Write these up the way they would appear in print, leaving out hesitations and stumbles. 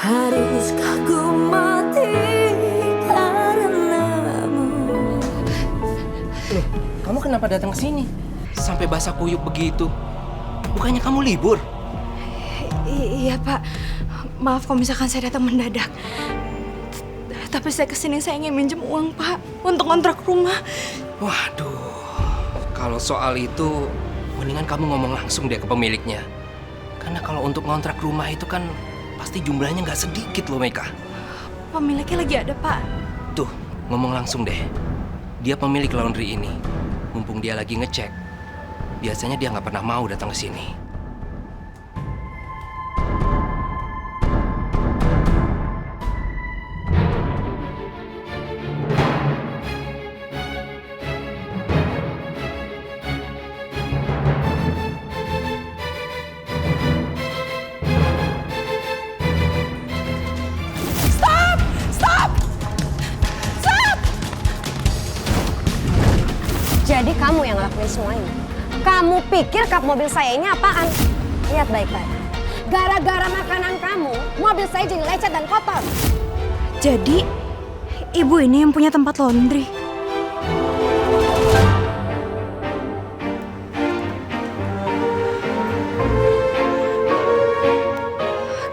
Haruskah ku mati karenamu? Loh, kamu kenapa datang ke sini? Sampai basah kuyup begitu. Bukannya kamu libur? Iya Pak, maaf kalau misalkan saya datang mendadak. Tapi saya kesini saya ingin minjem uang Pak untuk kontrak rumah. Waduh, kalau soal itu mendingan kamu ngomong langsung deh ke pemiliknya. Karena kalau untuk ngontrak rumah itu kan pasti jumlahnya nggak sedikit loh Meka. Pemiliknya lagi ada Pak. Tuh, ngomong langsung deh. Dia pemilik laundry ini. Mumpung dia lagi ngecek. Biasanya dia nggak pernah mau datang ke sini. Jadi kamu yang ngelakuin semua ini? Kamu pikir kap mobil saya ini apaan? Lihat baik-baik. Gara-gara makanan kamu, mobil saya jadi lecet dan kotor. Jadi, ibu ini yang punya tempat laundry.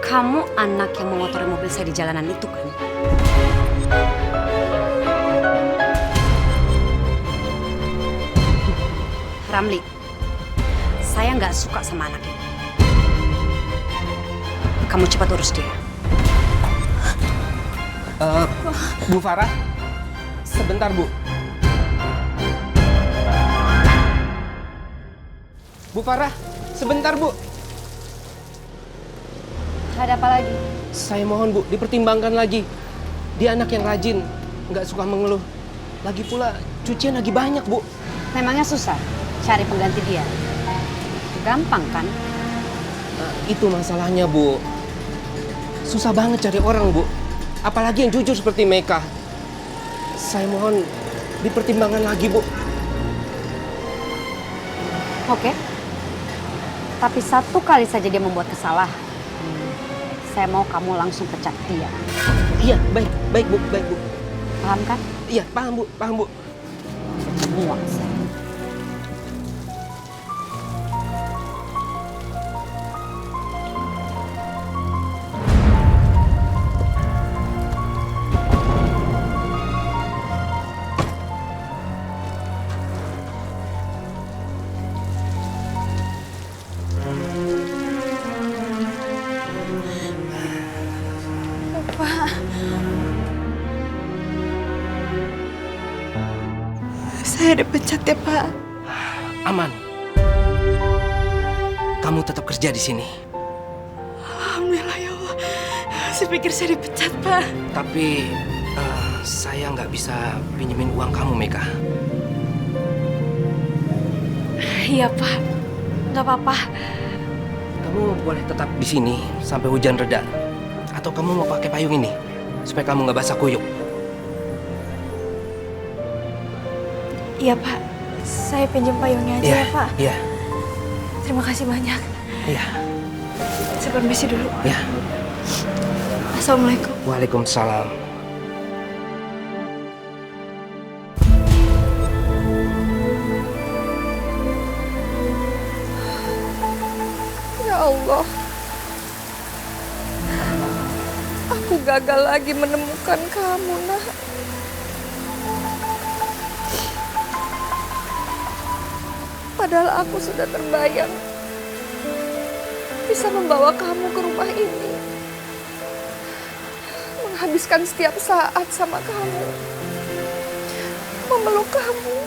Kamu anak yang mengotori mobil saya di jalanan itu kan? Ramli, saya nggak suka sama anak ini. Kamu cepat urus dia. Bu Farah, sebentar Bu. Bu Farah, sebentar Bu. Ada apa lagi? Saya mohon Bu, dipertimbangkan lagi. Dia anak yang rajin, nggak suka mengeluh. Lagi pula cucian lagi banyak Bu. Memangnya susah cari pengganti dia? Gampang kan? Itu masalahnya Bu. Susah banget cari orang Bu. Apalagi yang jujur seperti Meka. Saya mohon dipertimbangkan lagi Bu. Oke. Tapi satu kali saja dia membuat kesalahan. Saya mau kamu langsung pecat dia. Iya, baik Bu, baik Bu. Paham kan? Iya, paham Bu. Muak saya. Pak. Saya dipecat ya Pak. Aman. Kamu tetap kerja di sini. Alhamdulillah ya Allah. Saya pikir saya dipecat Pak. Tapi saya nggak bisa pinjemin uang kamu, Meka. Iya Pak, nggak apa-apa. Kamu boleh tetap di sini sampai hujan reda. Atau kamu mau pakai payung ini supaya kamu nggak basah kuyup. Iya Pak, saya pinjam payungnya aja ya Pak. Iya. Terima kasih banyak. Iya. Saya permisi dulu. Iya. Assalamualaikum. Waalaikumsalam. Ya Allah. Aku gagal lagi menemukan kamu, Nak. Padahal aku sudah terbayang bisa membawa kamu ke rumah ini. Menghabiskan setiap saat sama kamu. Memeluk kamu.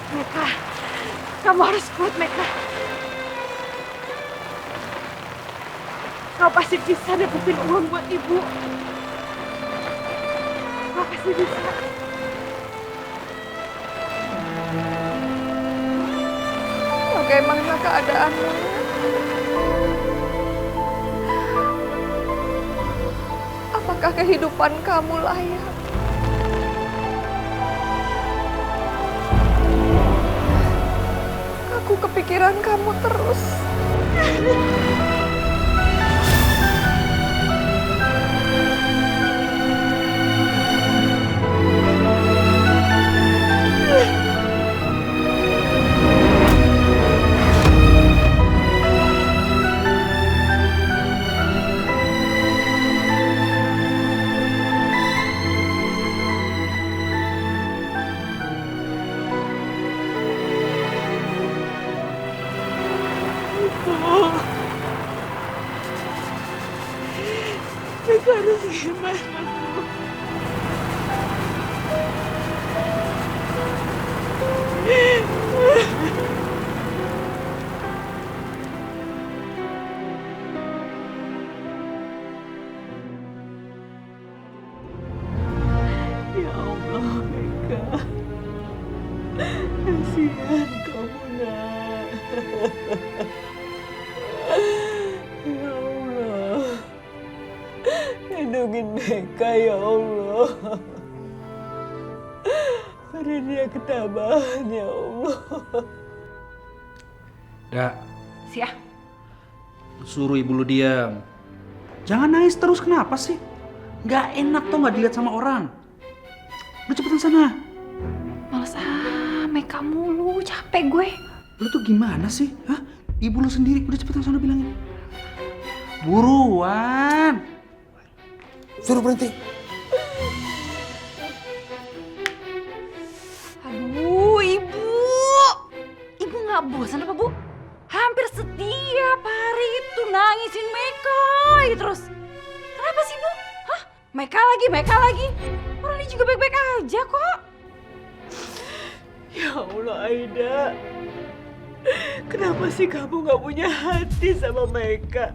Meka, kamu harus kuat, Meka. Kau pasti bisa dapetin uang buat ibu. Kau pasti bisa. bagaimana keadaanmu? Apakah kehidupan kamu layak? Aku kepikiran kamu terus. Meka harus gimana? Ya Allah, Meka. Kasihan kamu, nak. Ya Allah. Lindungin Meka, ya Allah. Beri dia ketabahan, ya Allah. Dak, Sia, suruh ibu lu diam. Jangan nangis terus, kenapa sih? Gak enak tuh gak dilihat sama orang. Udah cepetan sana. males Meka mulu, capek gue. Lu tuh gimana sih? Hah? Ibu lu sendiri, udah cepetan sana bilangin. Buruan. Suruh berhenti. Aduh, Ibu. Ibu nggak bosan apa, Bu? Hampir setiap hari itu nangisin Meka aja terus. Kenapa sih, Bu? Hah? Meka lagi. Orang ini juga baik-baik aja kok. Ya Allah, Aida. Kenapa sih kamu gak punya hati sama Meka?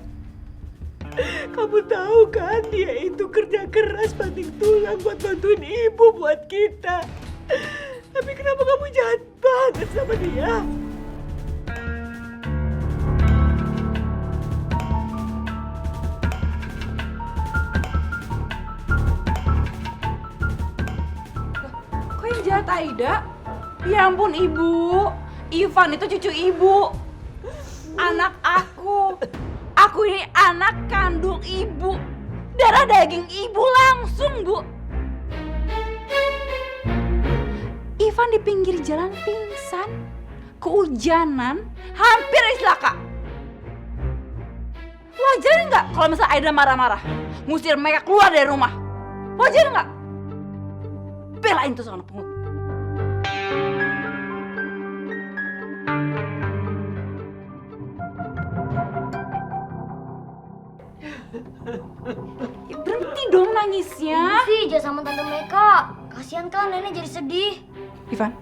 Kamu tahu kan dia itu kerja keras banting tulang buat bantuin ibu buat kita. Tapi kenapa kamu jahat banget sama dia? Kok yang jahat Aida? Ya ampun, Ibu. Ivan itu cucu Ibu. Anak aku. Aku ini anak kandung Ibu. Darah daging Ibu langsung, Bu. Ivan di pinggir jalan pingsan, kehujanan, hampir celaka. Wajar nggak kalau misalnya Aida marah-marah, ngusir mereka keluar dari rumah? Wajar nggak? Belain tuh anak pungut. Ya, berhenti dong nangisnya. Sih, jangan sama Tante Meka. Kasihan kan nenek jadi sedih. Ivan,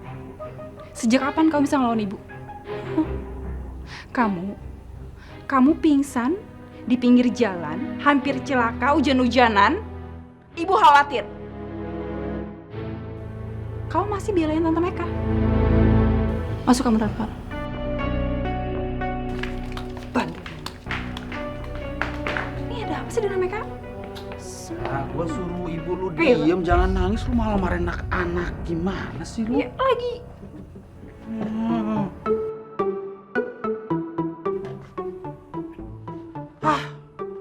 sejak kapan kamu bisa ngelawan ibu? Hah? Kamu pingsan di pinggir jalan, hampir celaka, hujan-hujanan. Ibu khawatir. Kamu masih belain Tante Meka. Masuk kamar Rafa. Bandel. Ini ada apa sih dengan Meka? Nah, gua suruh ibu lu diem, jangan nangis, lu malah marahin anak-anak. Gimana sih lu? Ya, lagi.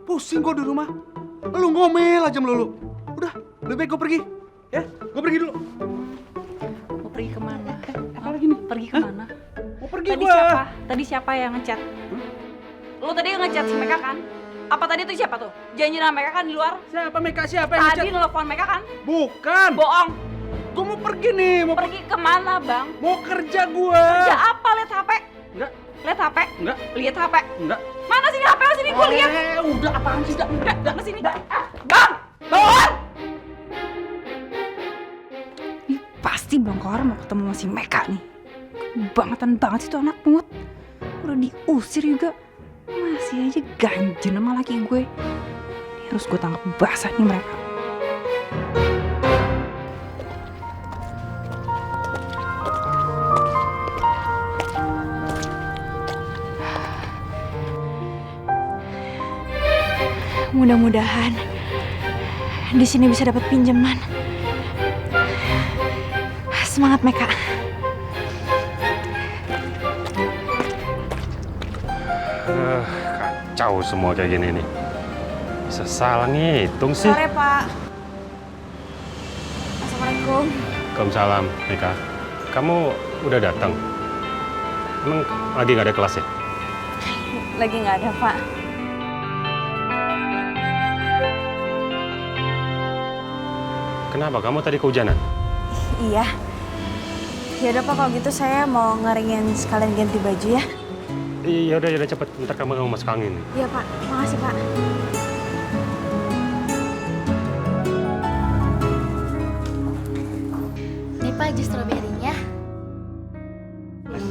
Pusing gua di rumah. Lu ngomel aja melulu. Udah, lebih baik gua pergi. Ya, gua pergi dulu. Mau pergi kemana? Apa lagi nih? Pergi kemana? Mau pergi Tadi gua. siapa? Tadi siapa yang ngechat? Lu tadi yang ngechat si Meka kan? Apa tadi itu siapa tuh? Janji sama Meka kan di luar? Siapa Meka? Siapa yang Tadi ngechat? nelfon Meka kan? Bukan. Bohong. Gua mau pergi nih, Pergi kemana, Bang? mau kerja gua. Kerja apa? Lihat HP? Enggak, Lihat HP? enggak, Lihat HP? enggak. Mana sini HP lu sini? Gua lihat. Udah apaan sih, Dak? Mana sini? Bang! Bang! Ini pasti Bang Kohar mau ketemu sama si Meka nih. Kebangetan banget sih tuh anak pungut. Udah diusir juga. Masih aja ganjen sama laki gue. Ini harus gue tangkap basah nih mereka. Mudah-mudahan di sini bisa dapat pinjaman. Semangat Meka. Kacau semua kayak gini nih. Bisa salah ngitung sih. Sore Pak. Assalamualaikum. Waalaikumsalam, Meka. Kamu udah datang? Emang lagi nggak ada kelas ya? Lagi nggak ada Pak. Kenapa? Kamu tadi kehujanan? Iya. Ya udah Pak, kalau gitu saya mau ngeringin sekalian ganti baju ya. Iya udah cepet. Ntar kamu masuk angin. Iya Pak, makasih Pak. Nih Pak, jus stroberinya.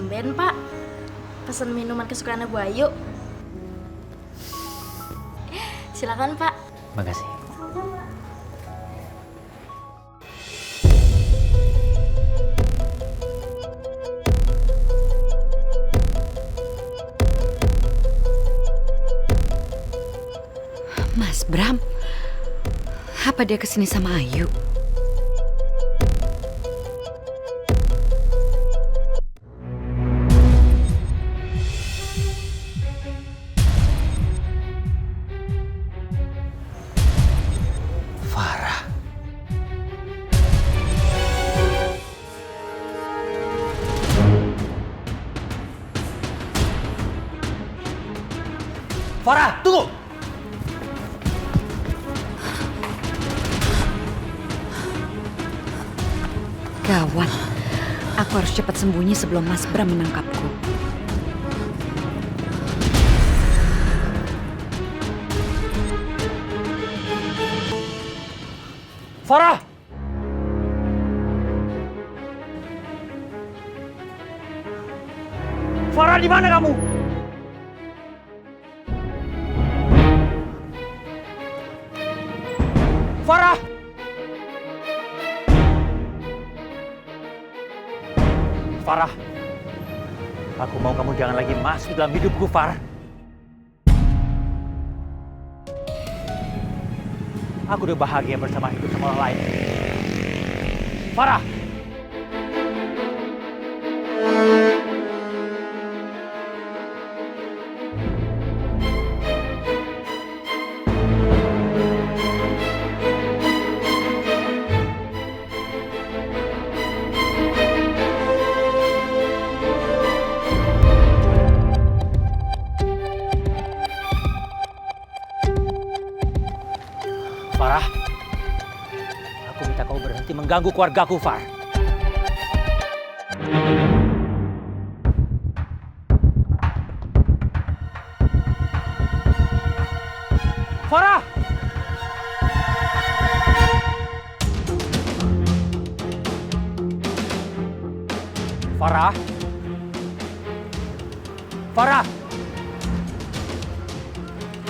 Ben Pak, pesen minuman kesukaan Bu Ayu. Silakan Pak. Makasih. Mas Bram, apa dia kesini sama Ayu? Farah. Farah, tunggu! Gawat, aku harus cepat sembunyi sebelum Mas Bram menangkapku. Farah! Farah, di mana kamu? Farah! Farah, aku mau kamu jangan lagi masuk dalam hidupku, Farah. Aku udah bahagia bersama hidup sama orang lain. Farah! Farah, aku minta kau berhenti mengganggu keluargaku, Farah. Farah! Farah! Farah!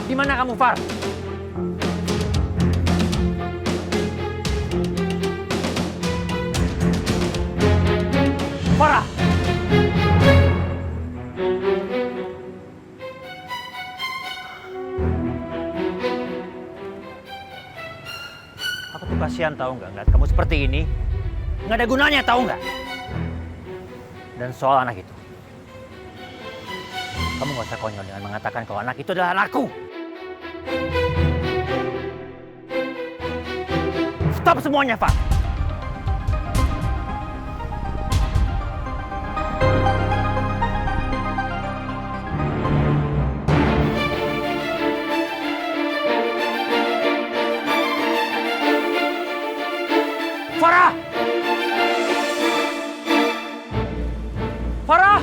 Di mana kamu, Farah? Farah! Aku tuh kasihan tahu nggak ngeliat kamu seperti ini. Nggak ada gunanya tahu nggak? Dan soal anak itu, kamu nggak usah konyol dengan mengatakan kalau anak itu adalah anakku. Stop semuanya, Pak. Farah! Farah!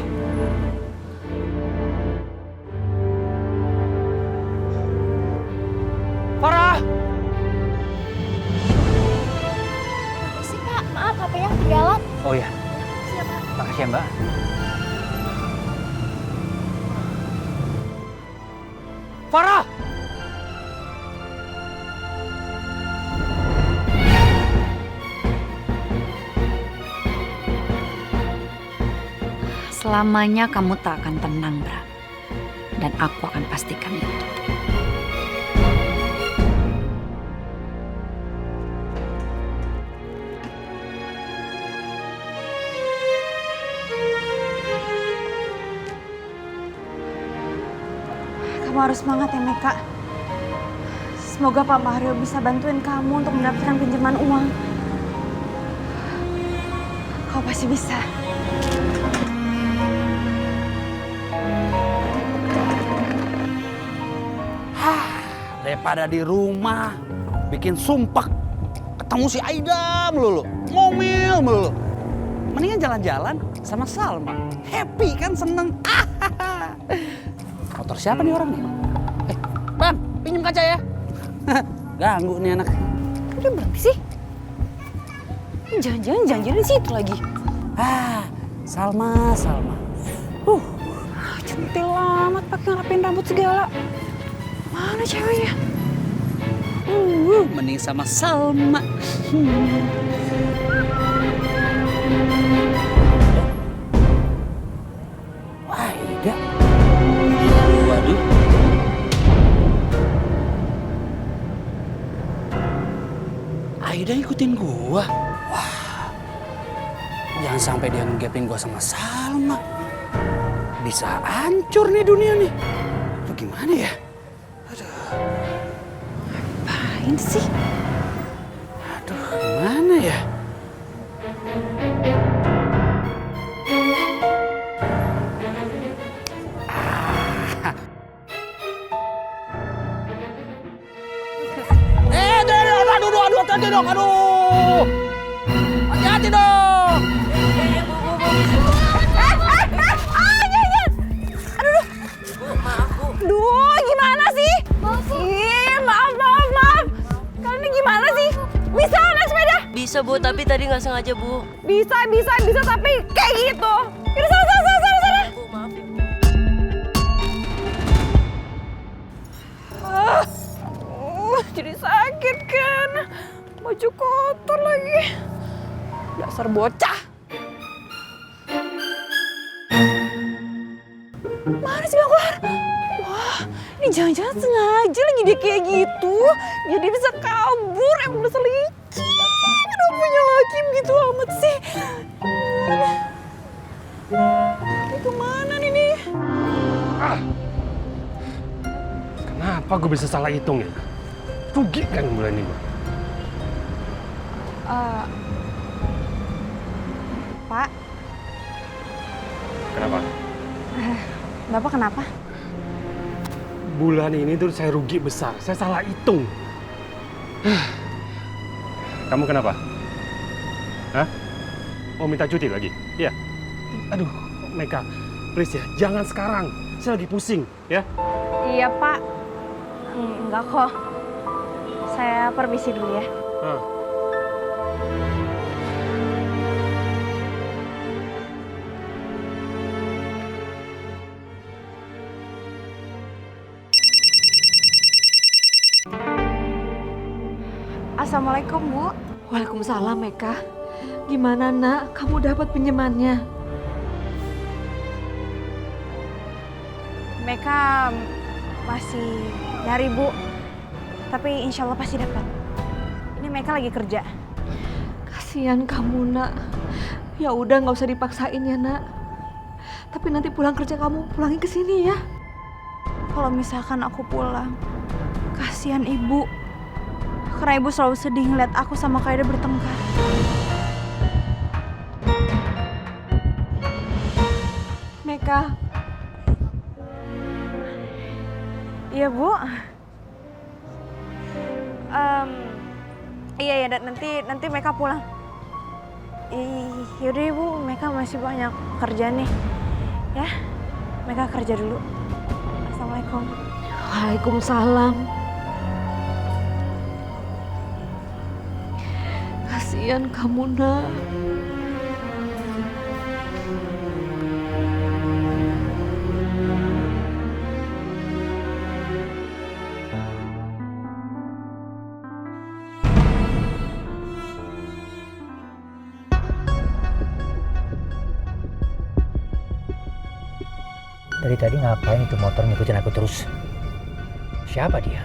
Farah! Sih Pak, maaf HP-nya ketinggalan. Oh ya, Siapa? makasih ya, Mbak. Farah! Selamanya kamu tak akan tenang, Bram. Dan aku akan pastikan itu. Kamu harus semangat ya, Meka. Semoga Pak Mario bisa bantuin kamu untuk mendapatkan pinjaman uang. Kau pasti bisa. Daripada di rumah bikin sumpah ketemu si Aida melulu, ngomel melulu. Mendingan jalan-jalan sama Salma. Happy kan, seneng. Motor siapa nih orang nih? Bang, pinjam kaca ya. Ganggu nih anak. Udah berhenti sih? Jangan-jangan di situ lagi. Salma. Centil amat pakai ngerapain rambut segala. Mana ceweknya? Mending sama Salma. Aida. Waduh. Aida ikutin gua. Wah. Jangan sampai dia ngegapin gua sama Salma. Bisa hancur nih dunia nih. Bagaimana ya? Ngapain sih? Aduh, gimana ya? Hati-hati dong, aduh! Hati-hati dong! Duh, gimana sih? Maaf. Kalian ini gimana sih? Bisa naik sepeda? Bisa Bu, tapi tadi nggak sengaja Bu. Bisa, tapi kayak gitu. Yaudah, sana. Bu, maaf ya. Jadi sakit kan. Baju kotor lagi. Dasar bocah. Mana sih Bang Kohar? Wah, ini jangan-jangan sengaja lagi dia kayak gitu. Jadi bisa kabur, emang dasar licin. Kenapa punya laki gitu amat sih? Ini kemana nih? Kenapa gue bisa salah hitung ya? Rugi kan bulan ini. Pak. Kenapa? Bapak kenapa? Bulan ini tuh saya rugi besar. Saya salah hitung. Kamu kenapa? Hah? Mau minta cuti lagi? Iya. Aduh, Meka, please ya, jangan sekarang. Saya lagi pusing, ya. Iya Pak. Enggak kok. Saya permisi dulu ya. Assalamualaikum Bu. Waalaikumsalam Meka. Gimana nak, kamu dapat pinjamannya? Meka masih nyari Bu. Tapi insya Allah pasti dapat. Ini Meka lagi kerja. Kasihan kamu nak. Ya udah nggak usah dipaksain ya nak. Tapi nanti pulang kerja kamu pulangin ke sini ya. Kalau misalkan aku pulang, kasihan Ibu. Karena Ibu selalu sedih ngeliat aku sama Kak Aida bertengkar. Meka. Iya Bu. Iya nanti Meka pulang. Yaudah Ibu, Meka masih banyak kerjaan nih. Ya, Meka kerja dulu. Assalamualaikum. Waalaikumsalam. Kasihan kamu nak. Dari tadi ngapain itu motor ngikutin aku terus? Siapa dia?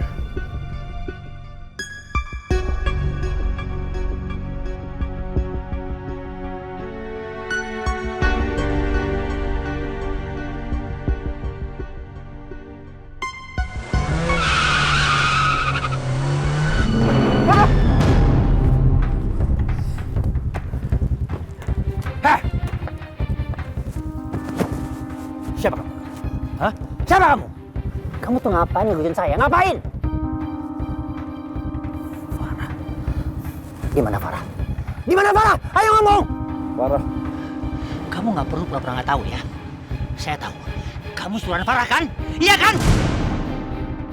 Siapa kamu? Hah? Siapa kamu? Kamu tuh ngapain ngikutin saya? Ngapain? Farah. Gimana Farah? Gimana Farah? Ayo ngomong! Farah. Kamu nggak perlu pura-pura nggak tahu ya. Saya tahu. Kamu suruhan Farah kan? Iya kan?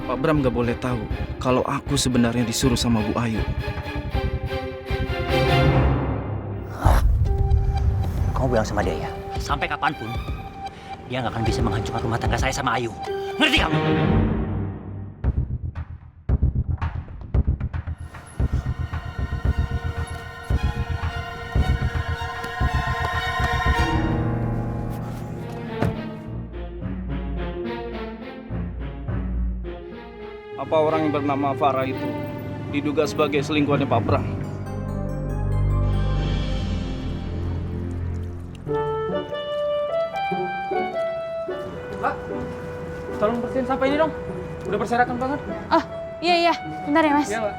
Pak Bram nggak boleh tahu kalau aku sebenarnya disuruh sama Bu Ayu. Kamu bilang sama dia ya. Sampai kapanpun dia nggak akan bisa menghancurkan rumah tangga saya sama Ayu. Ngerti kamu? Apa orang yang bernama Farah itu diduga sebagai selingkuhannya Pak Bram? Pak, tolong bersihin sampah ini dong. Udah berserakan banget. Oh, iya. Bentar ya, Mas. Iya, Pak.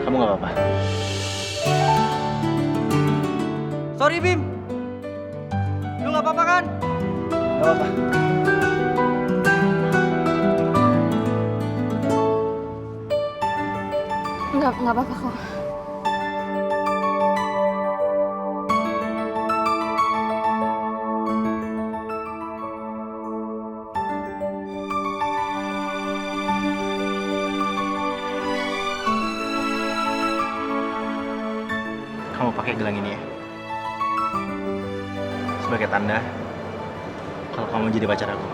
Kamu nggak apa-apa? Sorry, Bim. Lu nggak apa-apa kan? Nggak apa-apa. Nggak apa-apa kok. Kamu pakai gelang ini ya. Sebagai tanda kalau kamu jadi pacar aku.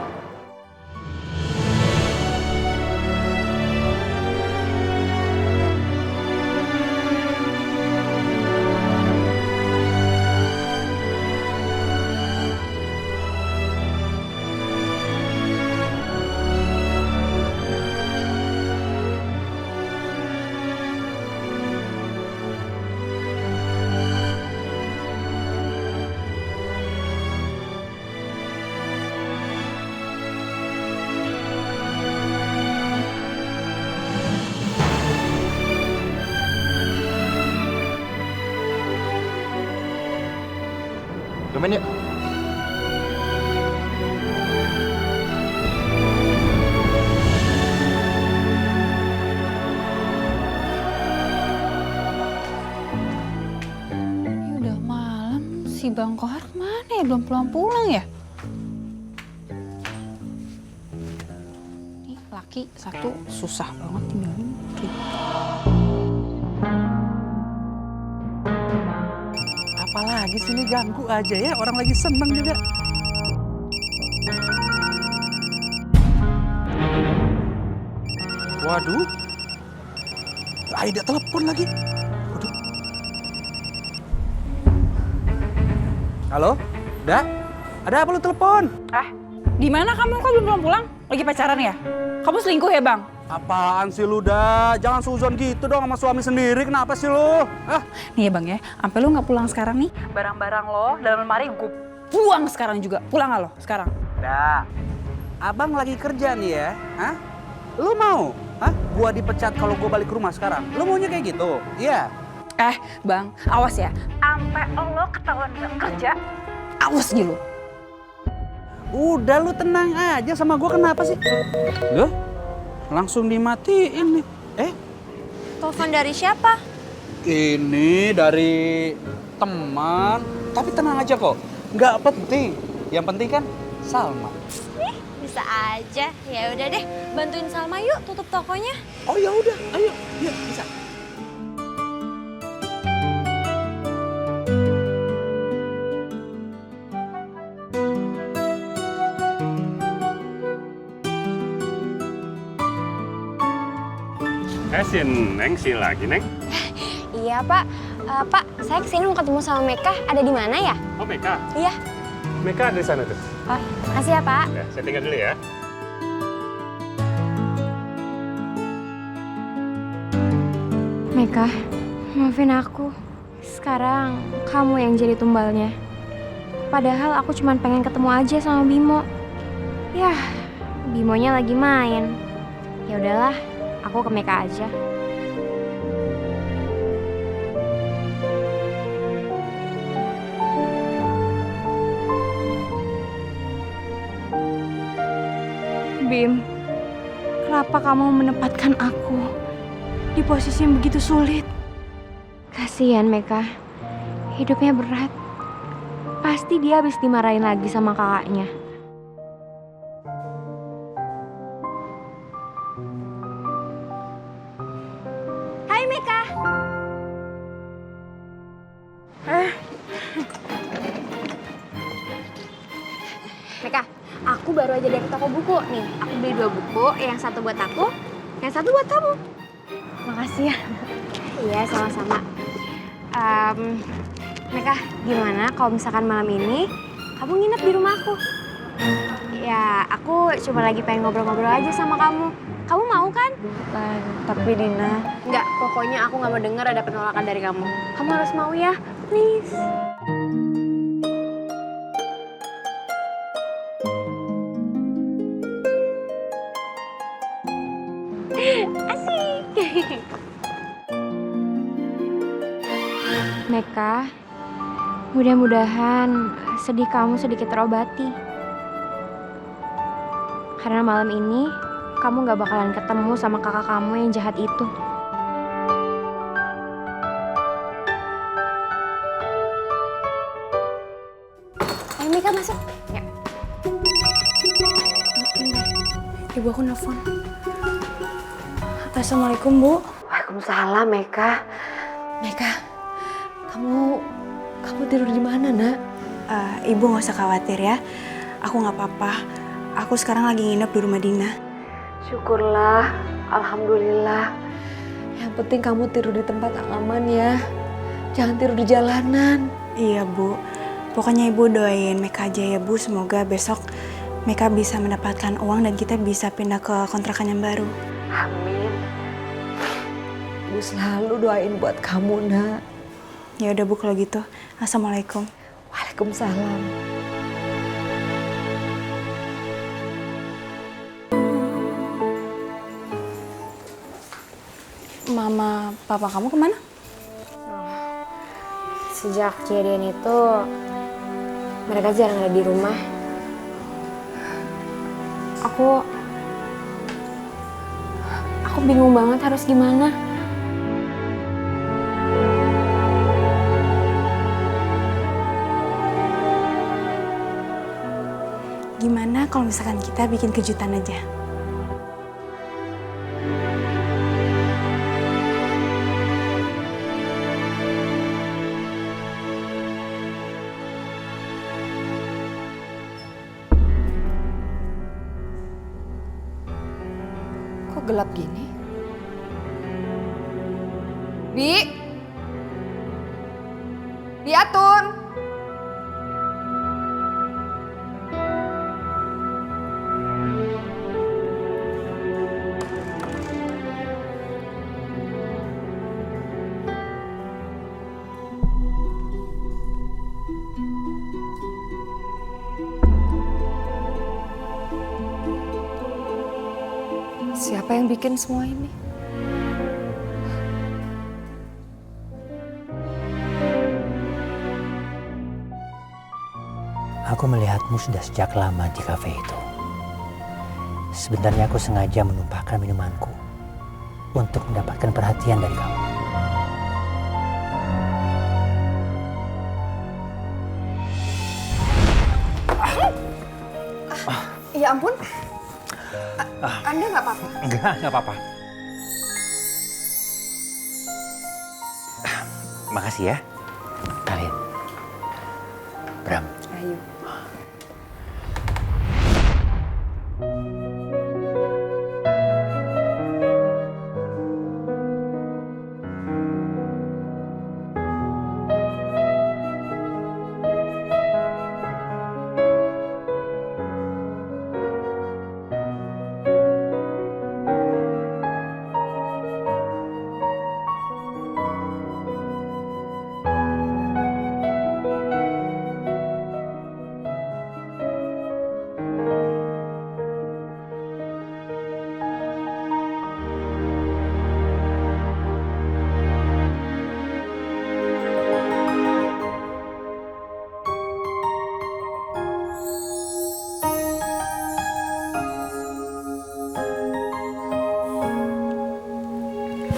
Domain yuk. Ini udah malam, si Bang Kohar kemana ya? Belum pulang-pulang ya? Nih, laki satu susah banget tinggalin. Apalagi sini ganggu aja ya, orang lagi seneng juga. Waduh, Aida telepon lagi. Waduh. Halo, Da? Ada apa lu telepon? Di mana kamu? Kok belum pulang? Lagi pacaran ya? Kamu selingkuh ya, Bang? Apaan sih lu, Da? Jangan suzon gitu dong sama suami sendiri. Kenapa sih lu? Nih ya, Bang ya, sampai lu nggak pulang sekarang nih, barang-barang lo dalam lemari gue buang sekarang juga. Pulang nggak lo sekarang? Da, abang lagi kerja nih ya. Hah? Lu mau? Hah? Gua dipecat kalau gua balik ke rumah sekarang. Lu maunya kayak gitu? Iya. Bang, awas ya. Sampai lo ketahuan nggak kerja, awas gitu. Udah lu tenang aja sama gua, kenapa sih? Loh? Langsung dimatiin nih. Telepon dari siapa? Ini dari teman. Tapi tenang aja kok. Nggak penting. Yang penting kan Salma. Bisa aja. Ya udah deh, bantuin Salma yuk tutup tokonya. Oh ya udah, ayo. Yuk, bisa. Si Neng, si lagi, Neng. Iya, Pak. Pak, saya kesini mau ketemu sama Meka. Ada di mana ya? Oh, Meka. Iya. Meka ada di sana tuh. Oh, makasih ya, Pak. Ya, saya tinggal dulu ya. Meka, maafin aku. Sekarang kamu yang jadi tumbalnya. Padahal aku cuma pengen ketemu aja sama Bimo. Yah, Bimonya lagi main. Ya udahlah, aku ke Meka aja. Bim, kenapa kamu menempatkan aku di posisi yang begitu sulit? Kasihan Meka, hidupnya berat. Pasti dia habis dimarahin lagi sama kakaknya. Hai Meka. Meka, aku baru aja dari toko buku nih. Aku beli 2 buku, yang satu buat aku, yang satu buat kamu. Makasih ya. Iya, sama-sama. Meka, gimana kalau misalkan malam ini kamu nginep di rumah aku? Ya, aku cuma lagi pengen ngobrol-ngobrol aja sama kamu. Kamu mau kan? Tapi Dina... Enggak, pokoknya aku nggak mau dengar ada penolakan dari kamu. Kamu harus mau ya, please. Asik. Meka, mudah-mudahan sedih kamu sedikit terobati. Karena malam ini kamu gak bakalan ketemu sama kakak kamu yang jahat itu. Ayo Meka masuk. Ya. Ibu aku nelfon. Assalamualaikum, Bu. Waalaikumsalam, Meka. Meka, kamu tidur di mana, Nak? Ibu nggak usah khawatir ya. Aku nggak apa-apa. Aku sekarang lagi nginep di rumah Dina. Syukurlah, alhamdulillah. Yang penting kamu tidur di tempat aman ya. Jangan tidur di jalanan. Iya, Bu. Pokoknya Ibu doain Meka aja ya, Bu. Semoga besok Meka bisa mendapatkan uang dan kita bisa pindah ke kontrakan yang baru. Amin. Ibu selalu doain buat kamu, Nak. Ya udah, Bu, kalau gitu. Assalamualaikum. Waalaikumsalam. Mama, papa kamu kemana? Sejak kejadian itu, mereka jarang ada di rumah. Aku bingung banget harus gimana. Gimana kalau misalkan kita bikin kejutan aja? Kok gelap gini? Bi! Biatun! Siapa yang bikin semua ini? Aku melihatmu sudah sejak lama di kafe itu. Sebenarnya aku sengaja menumpahkan minumanku untuk mendapatkan perhatian dari kamu. Ya ampun. Anda nggak apa-apa? Enggak apa-apa. Makasih ya, kalian. Bram. Ayo.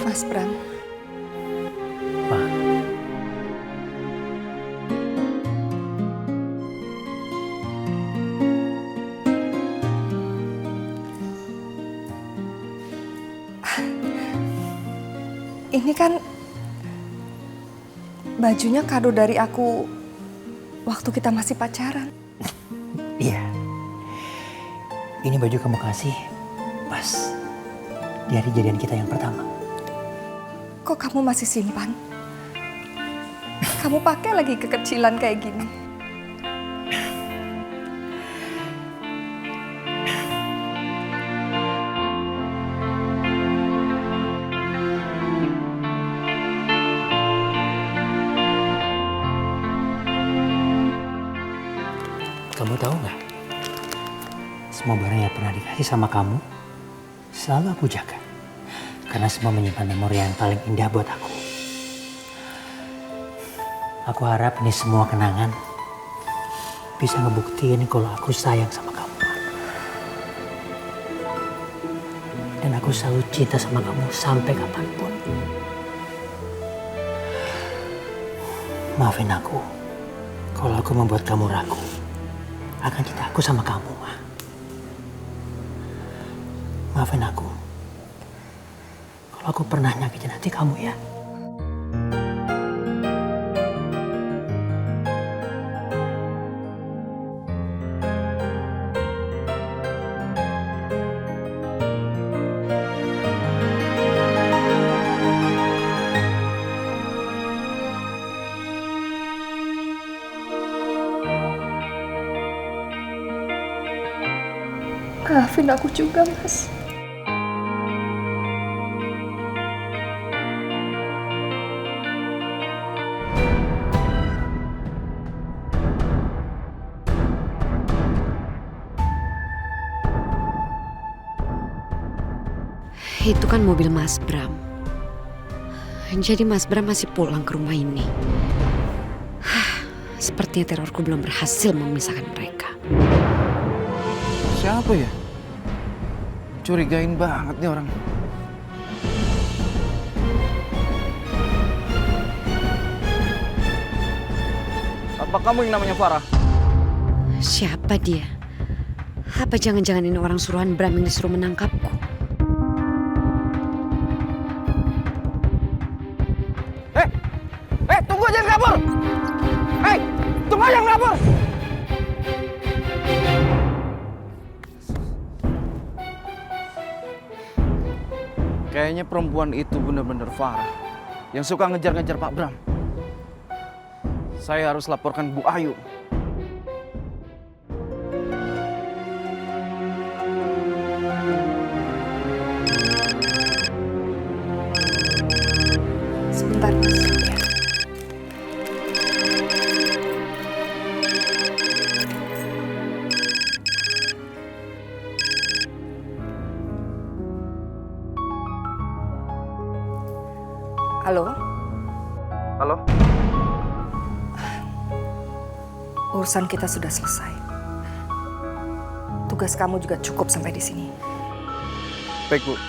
Mas Bram. Ma. Ini kan bajunya kado dari aku waktu kita masih pacaran. Iya. Ini baju kamu kasih pas di hari jadian kita yang pertama. Kok kamu masih simpan? Kamu pakai lagi kekecilan kayak gini. Kamu tahu nggak? Semua barang yang pernah dikasih sama kamu selalu aku jaga. Karena semua menyimpan memori yang paling indah buat aku. Aku harap ini semua kenangan bisa ngebuktiin kalau aku sayang sama kamu. Dan aku selalu cinta sama kamu sampai kapanpun. Maafin aku kalau aku membuat kamu ragu akan cinta aku sama kamu, Ma. Maafin aku kalau aku pernah nyakitin hati kamu ya. Maafin aku juga, Mas. Itu kan mobil Mas Bram. Jadi Mas Bram masih pulang ke rumah ini. Sepertinya terorku belum berhasil memisahkan mereka. Siapa ya? Curigain banget nih orang. Apa kamu yang namanya Farah? Siapa dia? Apa jangan-jangan ini orang suruhan Bram yang disuruh menangkapku? Tunggu, jangan kabur! Tunggu, jangan kabur! Kayaknya perempuan itu benar-benar Farah yang suka ngejar-ngejar Pak Bram. Saya harus laporkan Bu Ayu. Sebentar, Mas. Halo? Halo? Urusan kita sudah selesai. Tugas kamu juga cukup sampai di sini. Baik, Bu.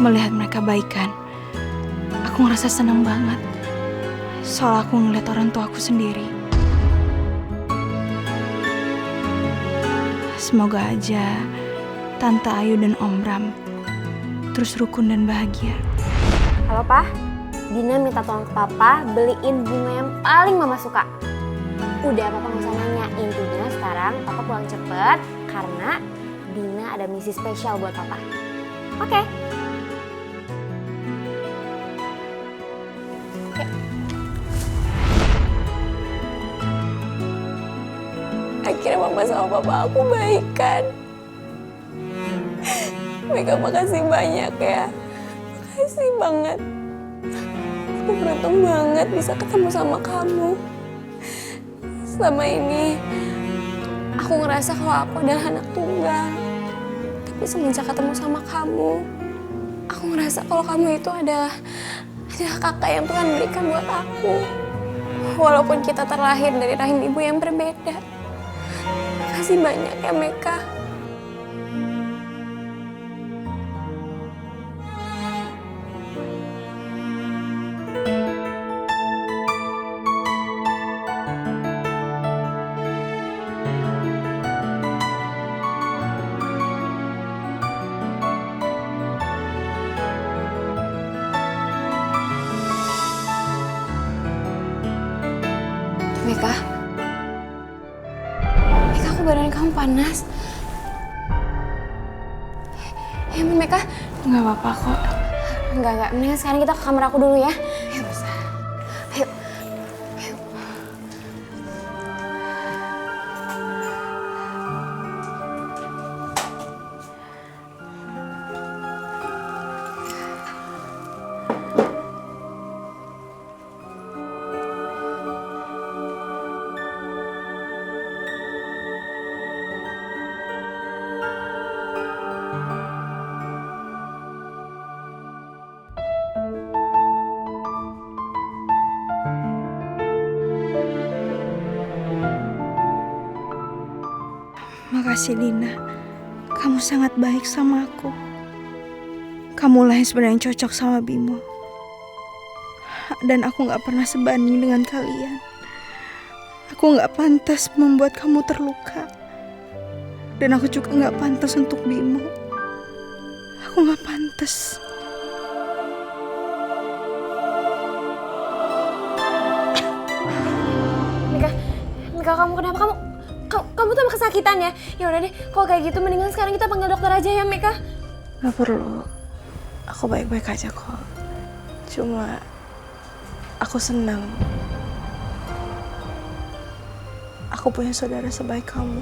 Melihat mereka baikan, aku ngerasa senang banget. Soal aku ngeliat orang tua aku sendiri. Semoga aja Tante Ayu dan Om Bram terus rukun dan bahagia. Halo, Pak. Dina minta tolong ke Papa beliin bunga yang paling Mama suka. Udah, Papa nggak usah nanya. Intinya sekarang Papa pulang cepet karena Dina ada misi spesial buat Papa. Oke. akhirnya mama sama papa aku baikan. Meka, makasih banyak ya. Makasih banget. Aku beruntung banget bisa ketemu sama kamu. Selama ini aku ngerasa kalau aku adalah anak tunggal. Tapi semenjak ketemu sama kamu, aku ngerasa kalau kamu itu adalah kakak yang Tuhan berikan buat aku. Walaupun kita terlahir dari rahim ibu yang berbeda. Makasih banyak ya Meka. Meka, aku badan kamu panas. Ya ampun Meka. Nggak apa-apa kok. Enggak. Mendingan sekarang kita ke kamar aku dulu ya. Ayo, ayo. Makasih Dina, kamu sangat baik sama aku. Kamulah yang sebenarnya cocok sama Bimo. Dan aku gak pernah sebanding dengan kalian. Aku gak pantas membuat kamu terluka. Dan aku juga gak pantas untuk Bimo. Aku gak pantas. Meka, kamu kenapa? Kamu tuh kesakitan ya? Ya udah deh, kalau kayak gitu mendingan sekarang kita panggil dokter aja ya, Meka. Gak perlu. Aku baik-baik aja kok. Cuma aku senang aku punya saudara sebaik kamu.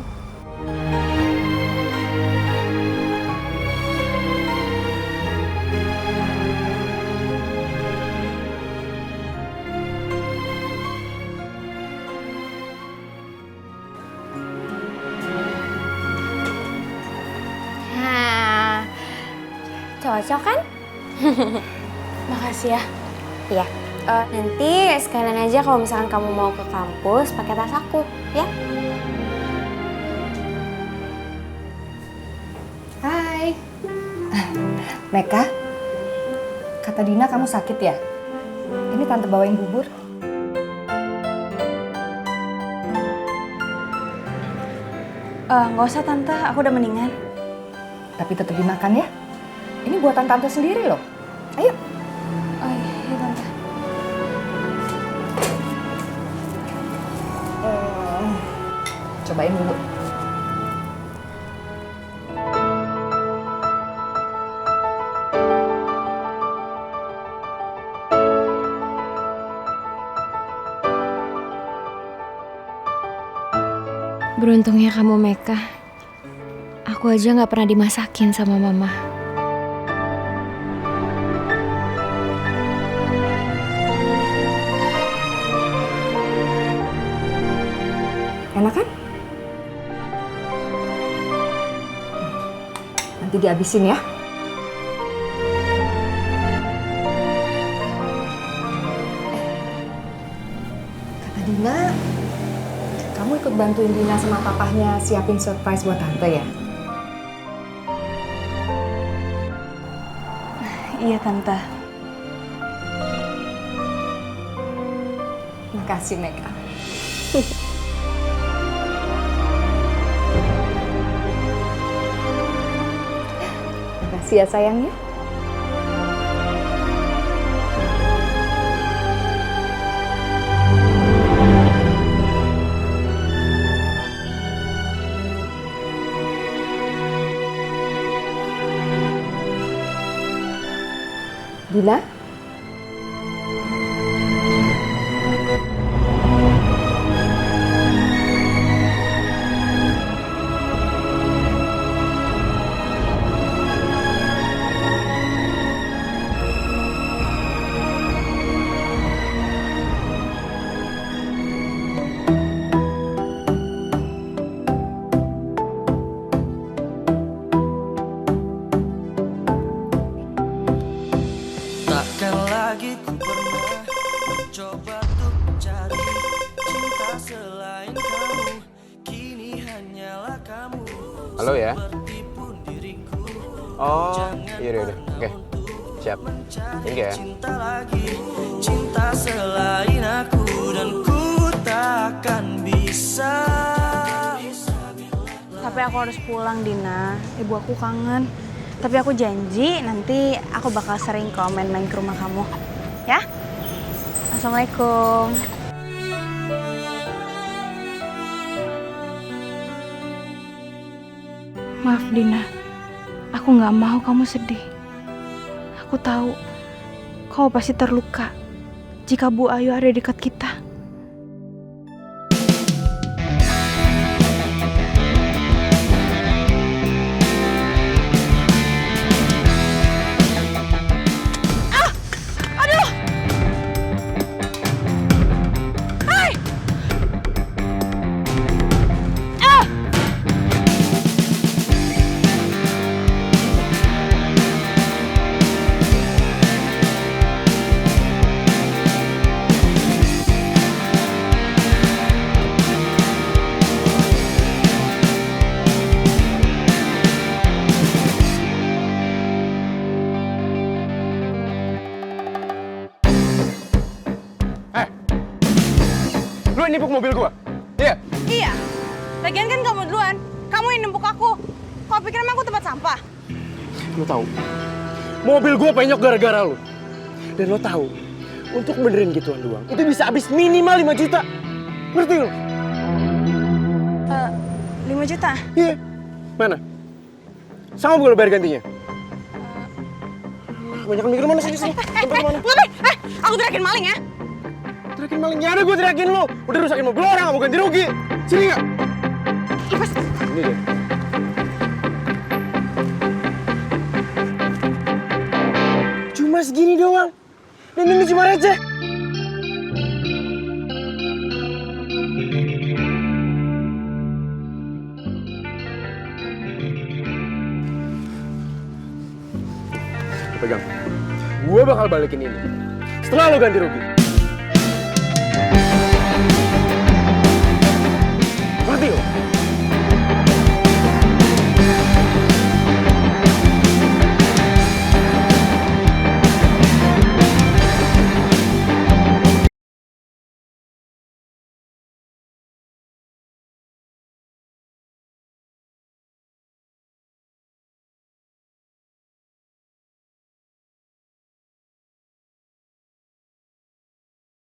Cocok kan? Makasih ya. Iya. Nanti sekalian aja kalau misalkan kamu mau ke kampus pakai tas aku, ya? Hai. Meka, kata Dina kamu sakit ya? Ini tante bawain bubur. Nggak usah tante, aku udah mendingan. Tapi tetap dimakan ya. Ini buatan tante sendiri loh. Ayo. Oh iya tante. Cobain dulu. Beruntungnya kamu, Meka. Aku aja nggak pernah dimasakin sama mama. Enak kan? Nanti dihabisin ya. Kata Dina, kamu ikut bantuin Dina sama papahnya siapin surprise buat tante ya? Iya tante. Makasih Meka. Makasih ya sayangnya. Dina? Halo ya. Oh, iya. Oke. Siap. Thank you ya. Cinta selain aku dan ku takkan bisa. Tapi aku harus pulang, Dina. Ibu aku kangen. Tapi aku janji nanti aku bakal sering kok main-main ke rumah kamu. Ya? Assalamualaikum. Maaf Dina, aku nggak mau kamu sedih. Aku tahu kau pasti terluka jika Bu Ayu ada di dekat kita. Lu yang nimpuk mobil gua? Iya? Iya. Lagian kan kamu duluan. Kamu yang nempuk aku. Kau pikir emang aku tempat sampah? Lo tahu, mobil gue penyok gara-gara lo. Dan lo tahu, untuk benerin gituan doang, itu bisa habis minimal 5 juta. Ngerti lo? 5 juta? Iya. Mana? Sanggup gue lo bayar gantinya? Banyak mikir mana sini. Tempat mana? Aku teriakin maling ya? Teriakin maling? Ya ada gue teriakin lo. Udah rusakin mobil orang, mau ganti rugi. Sini nggak? Lepas. Ini deh. Cuma segini doang. Dan ini cuma receh. Pegang. Gue bakal balikin ini setelah lo ganti rugi. Ngerti lo?